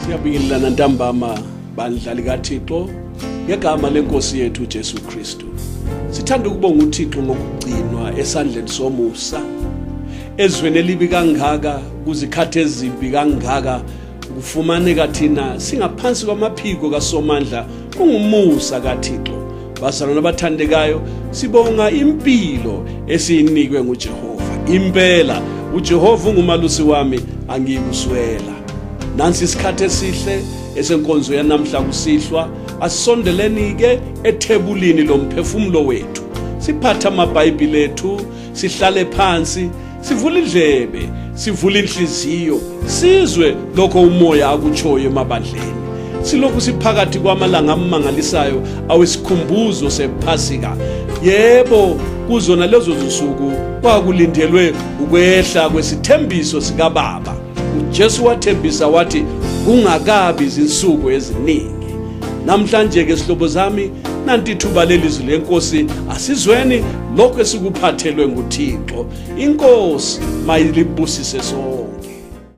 Siyabingelelana ntambama bandlali kaThixo ngegama lenkosi yethu Jesu Kristu. Sithanda ukubonga uThixo ngokugcinwa esandleni somusa. Ezweni elibi kangaka, kuzikhathi ezimbi kangaka, kufumaneka thina singaphansi kwamaphiko kaSomandla, kungumusa kaThixo. Bazalwane abathandekayo, sibonga impilo esiyinikwe nguJehova. Impela uJehova ungumalusi wami, angiyikuswela. Nansi isikhathi esihle esenkonzo yanamhla kusihlwa, asondeleni ke ethebulini lomphefumulo wethu. Siphatha amabhayibheli ethu, sihlale phansi, sivule indlebe, sivule inhliziyo, sizwe lokho umoya akutshoyo emabandleni. Silokhu siphakathi kwamalanga amangalisayo awesikhumbuzo sePhasika. Yebo, kuzona lezo zinsuku kwakulindelwe ukwehla kwesithembiso sikaBaba. uJesu wathembisa wathi kungakabi izinsuku eziningi. Namhlanje ke sihlobo zami, nanti ithuba lelizwi lenkosi, asizweni lokho esikuphathelwe nguThixo. Inkosi mayilibusise sonke.